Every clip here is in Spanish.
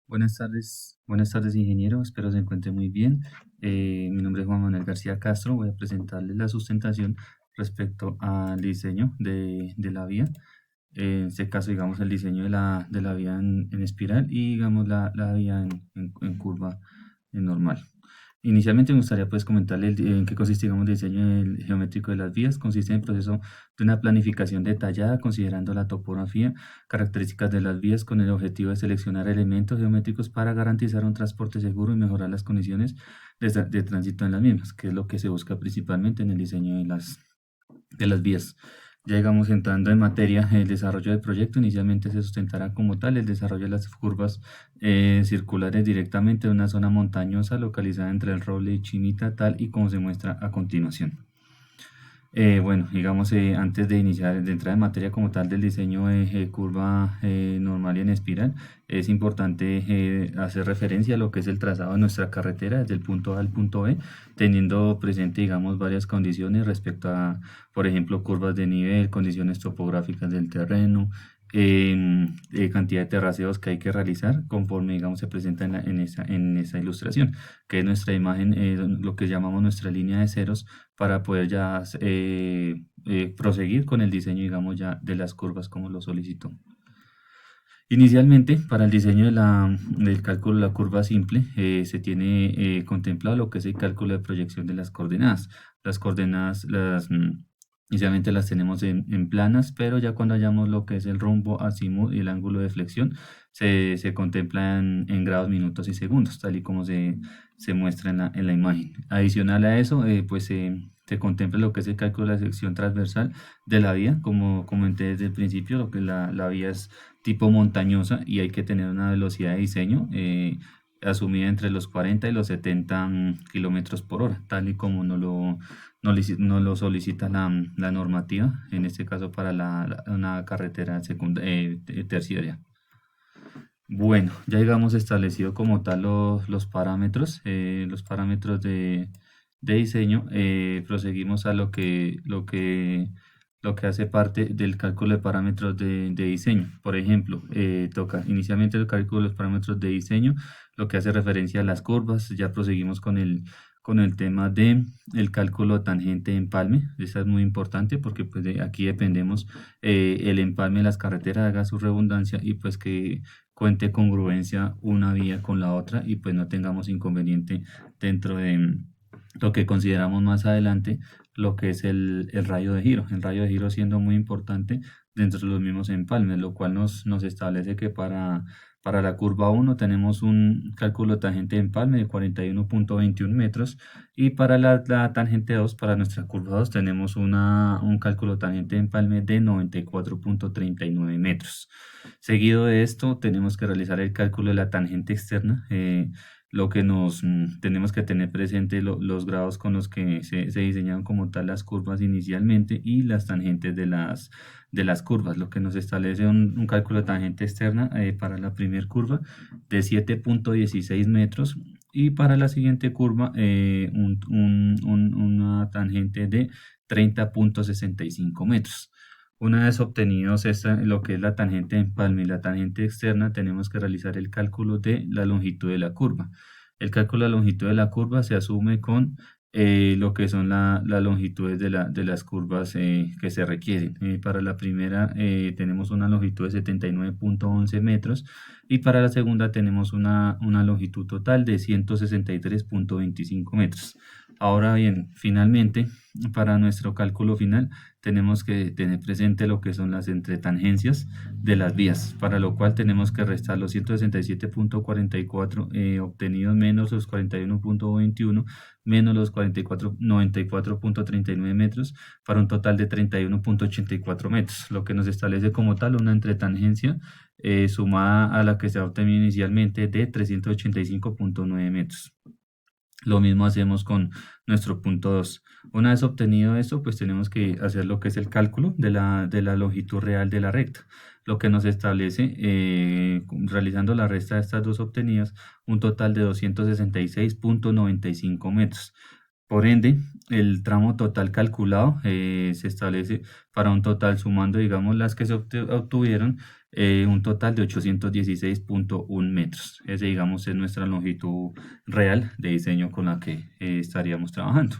Buenas tardes ingeniero, espero se encuentre muy bien. Mi nombre es Juan Manuel García Castro, voy a presentarles la sustentación respecto al diseño de la vía. En este caso, digamos, el diseño de la vía en espiral y, digamos, la vía en curva normal. Inicialmente me gustaría pues comentarle en qué consiste, digamos, el diseño geométrico de las vías. Consiste en el proceso de una planificación detallada considerando la topografía, características de las vías con el objetivo de seleccionar elementos geométricos para garantizar un transporte seguro y mejorar las condiciones de tránsito en las mismas, que es lo que se busca principalmente en el diseño de las vías. Ya digamos entrando en materia, el desarrollo del proyecto inicialmente se sustentará como tal el desarrollo de las curvas circulares directamente de una zona montañosa localizada entre el Roble y Chinita, tal y como se muestra a continuación. Bueno, digamos, antes de entrar en materia como tal del diseño de curva normal y en espiral, es importante hacer referencia a lo que es el trazado de nuestra carretera desde el punto A al punto B, teniendo presente, digamos, varias condiciones respecto a, por ejemplo, curvas de nivel, condiciones topográficas del terreno, cantidad de terraceos que hay que realizar conforme, digamos, se presenta en esa ilustración, que es nuestra imagen, lo que llamamos nuestra línea de ceros para poder ya proseguir con el diseño, digamos, ya de las curvas como lo solicitó. Inicialmente, para el diseño del cálculo de la curva simple, se tiene contemplado lo que es el cálculo de proyección de las coordenadas. Las coordenadas, inicialmente las tenemos en planas, pero ya cuando hallamos lo que es el rumbo, azimut y el ángulo de flexión, se contemplan en grados, minutos y segundos, tal y como se muestra en la imagen. Adicional a eso, pues se contempla lo que es el cálculo de la sección transversal de la vía, como comenté desde el principio, lo que la vía es tipo montañosa y hay que tener una velocidad de diseño asumida entre los 40 y los 70 kilómetros por hora, tal y como no lo solicita la normativa, en este caso para una carretera terciaria. Bueno, ya digamos establecido como tal los parámetros de diseño, proseguimos a lo que hace parte del cálculo de parámetros de diseño. Por ejemplo, toca inicialmente el cálculo de los parámetros de diseño, lo que hace referencia a las curvas. Ya proseguimos con el tema de el cálculo tangente empalme. Eso es muy importante porque pues de aquí dependemos el empalme de las carreteras, haga su redundancia, y pues que cuente congruencia una vía con la otra y pues no tengamos inconveniente dentro de lo que consideramos más adelante, lo que es el rayo de giro. El rayo de giro siendo muy importante dentro de los mismos empalmes, lo cual nos establece que para la curva 1 tenemos un cálculo de tangente de empalme de 41.21 metros, y para la tangente 2, para nuestra curva 2, tenemos un cálculo de tangente de empalme de 94.39 metros. Seguido de esto, tenemos que realizar el cálculo de la tangente externa. Lo que tenemos que tener presente los grados con los que se diseñaron como tal las curvas inicialmente y las tangentes de las curvas, lo que nos establece un cálculo de tangente externa para la primera curva de 7.16 metros, y para la siguiente curva una tangente de 30.65 metros. Una vez obtenidos lo que es la tangente de empalme y la tangente externa, tenemos que realizar el cálculo de la longitud de la curva. El cálculo de la longitud de la curva se asume con lo que son las longitudes de las curvas que se requieren. Para la primera tenemos una longitud de 79.11 metros, y para la segunda tenemos una longitud total de 163.25 metros. Ahora bien, finalmente, para nuestro cálculo final, tenemos que tener presente lo que son las entretangencias de las vías, para lo cual tenemos que restar los 167.44 obtenidos menos los 41.21 menos los 94.39 metros, para un total de 31.84 metros, lo que nos establece como tal una entretangencia sumada a la que se ha obtenido inicialmente de 385.9 metros. Lo mismo hacemos con nuestro punto 2. Una vez obtenido esto, pues tenemos que hacer lo que es el cálculo de la longitud real de la recta, lo que nos establece, realizando la resta de estas dos obtenidas, un total de 266.95 metros. Por ende, el tramo total calculado se establece para un total, sumando, digamos, las que se obtuvieron, un total de 816,1 metros. Ese, digamos, es nuestra longitud real de diseño con la que estaríamos trabajando.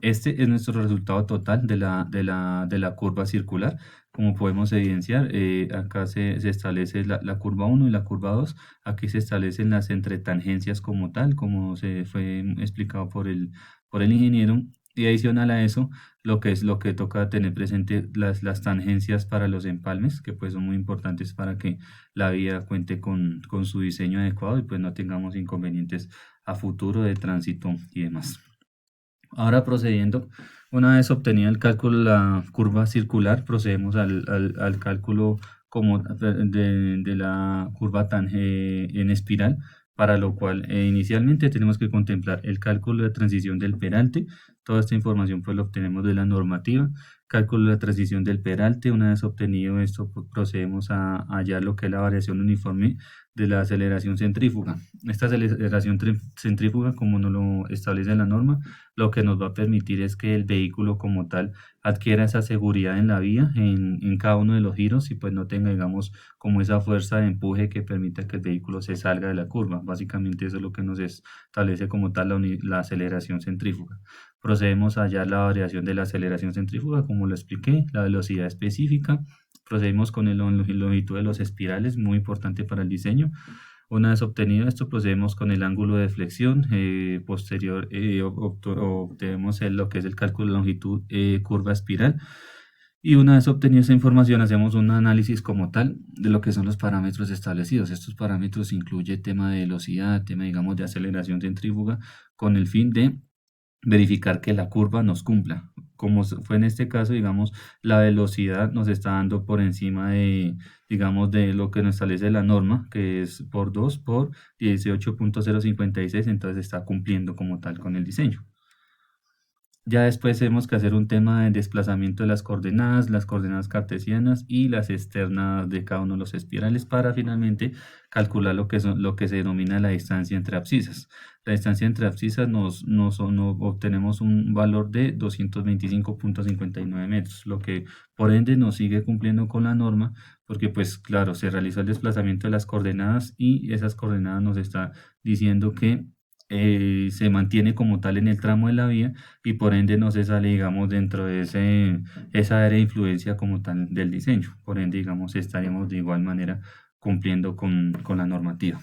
Este es nuestro resultado total de la curva circular. Como podemos evidenciar, acá se establece la curva 1 y la curva 2. Aquí se establecen las entretangencias como tal, como se fue explicado por el ingeniero. Y adicional a eso, lo que toca tener presente las tangencias para los empalmes, que pues son muy importantes para que la vía cuente con su diseño adecuado y pues no tengamos inconvenientes a futuro de tránsito y demás. Ahora procediendo, una vez obtenido el cálculo de la curva circular, procedemos al cálculo como de la curva en espiral, para lo cual inicialmente tenemos que contemplar el cálculo de transición del peralte. Toda esta información pues lo obtenemos de la normativa. Cálculo de la transición del peralte. Una vez obtenido esto, pues, procedemos a hallar lo que es la variación uniforme de la aceleración centrífuga. Esta aceleración centrífuga, como nos lo establece la norma, lo que nos va a permitir es que el vehículo como tal adquiera esa seguridad en la vía, en cada uno de los giros, y pues no tenga, digamos, como esa fuerza de empuje que permita que el vehículo se salga de la curva. Básicamente eso es lo que nos establece como tal la aceleración centrífuga. Procedemos a hallar la variación de la aceleración centrífuga, como lo expliqué, la velocidad específica. Procedemos con la longitud de los espirales, muy importante para el diseño. Una vez obtenido esto, procedemos con el ángulo de flexión. Posterior, obtenemos lo que es el cálculo de longitud curva espiral. Y una vez obtenida esa información, hacemos un análisis como tal de lo que son los parámetros establecidos. Estos parámetros incluyen tema de velocidad, tema, digamos, de aceleración centrífuga, con el fin de verificar que la curva nos cumpla. Como fue en este caso, digamos, la velocidad nos está dando por encima de, digamos, de lo que nos establece la norma, que es por 2 por 18,056, entonces está cumpliendo como tal con el diseño. Ya después tenemos que hacer un tema de desplazamiento de las coordenadas cartesianas y las externas de cada uno de los espirales, para finalmente calcular lo que se denomina la distancia entre abscisas. La distancia entre abscisas obtenemos un valor de 225,59 metros, lo que por ende nos sigue cumpliendo con la norma, porque pues claro, se realizó el desplazamiento de las coordenadas y esas coordenadas nos está diciendo que se mantiene como tal en el tramo de la vía, y por ende no se sale, digamos, dentro de esa área de influencia como tal del diseño. Por ende, digamos, estaríamos de igual manera cumpliendo con la normativa.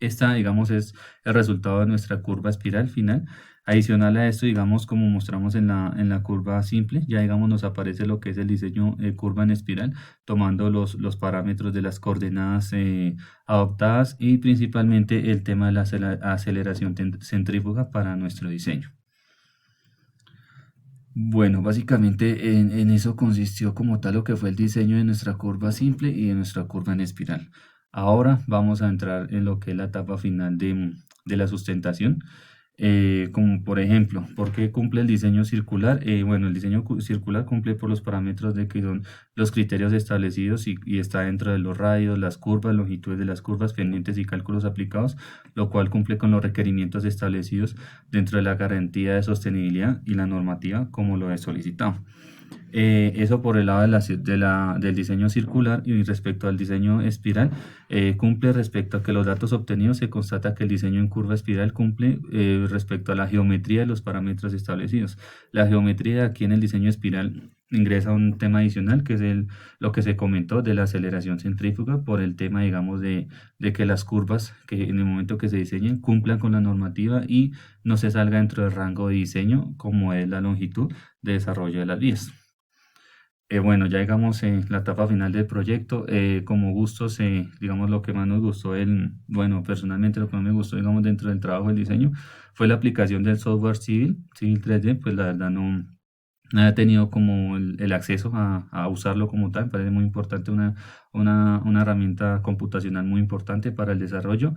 Esta, digamos, es el resultado de nuestra curva espiral final. Adicional a esto, digamos, como mostramos en la curva simple, ya digamos nos aparece lo que es el diseño curva en espiral, tomando los parámetros de las coordenadas adoptadas y principalmente el tema de la aceleración centrífuga para nuestro diseño. Bueno, básicamente en eso consistió como tal lo que fue el diseño de nuestra curva simple y de nuestra curva en espiral. Ahora vamos a entrar en lo que es la etapa final de la sustentación. Como por ejemplo, ¿por qué cumple el diseño circular? Bueno, el diseño circular cumple por los parámetros de que son los criterios establecidos y está dentro de los radios, las curvas, longitudes de las curvas, pendientes y cálculos aplicados, lo cual cumple con los requerimientos establecidos dentro de la garantía de sostenibilidad y la normativa como lo he solicitado. Eso por el lado del diseño circular. Y respecto al diseño espiral, cumple respecto a que los datos obtenidos se constata que el diseño en curva espiral cumple respecto a la geometría de los parámetros establecidos. La geometría aquí en el diseño espiral ingresa un tema adicional, que es lo que se comentó de la aceleración centrífuga, por el tema, digamos, de que las curvas que en el momento que se diseñen cumplan con la normativa y no se salga dentro del rango de diseño como es la longitud de desarrollo de las vías. Bueno, ya llegamos en la etapa final del proyecto. Como gustos, digamos, lo que más nos gustó, bueno, personalmente lo que más me gustó, digamos, dentro del trabajo del diseño fue la aplicación del software Civil 3D. Pues la verdad no he tenido como el acceso a usarlo como tal. Me parece muy importante, una herramienta computacional muy importante para el desarrollo.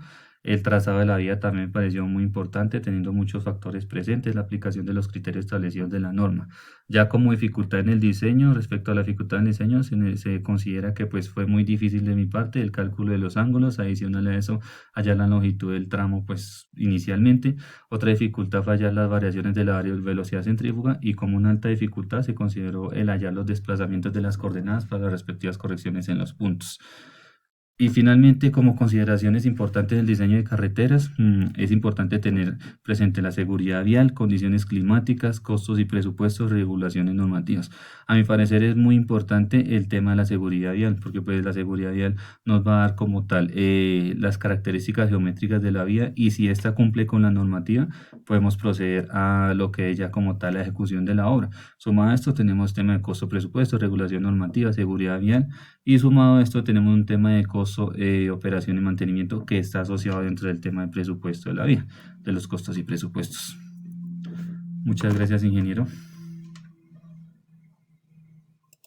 El trazado de la vía también me pareció muy importante, teniendo muchos factores presentes, la aplicación de los criterios establecidos de la norma. Ya como dificultad en el diseño, respecto a la dificultad en el diseño, se considera que pues fue muy difícil de mi parte el cálculo de los ángulos, adicional a eso, hallar la longitud del tramo pues inicialmente. Otra dificultad fue hallar las variaciones de la velocidad centrífuga, y como una alta dificultad se consideró el hallar los desplazamientos de las coordenadas para las respectivas correcciones en los puntos. Y finalmente, como consideraciones importantes del diseño de carreteras, es importante tener presente la seguridad vial, condiciones climáticas, costos y presupuestos, regulaciones normativas. A mi parecer es muy importante el tema de la seguridad vial, porque pues la seguridad vial nos va a dar como tal las características geométricas de la vía, y si ésta cumple con la normativa, podemos proceder a lo que es ya como tal la ejecución de la obra. Sumado a esto tenemos tema de costo presupuesto, regulación normativa, seguridad vial, y sumado a esto tenemos un tema de costo, operación y mantenimiento, que está asociado dentro del tema de presupuesto de la vía, de los costos y presupuestos. Muchas gracias, ingeniero.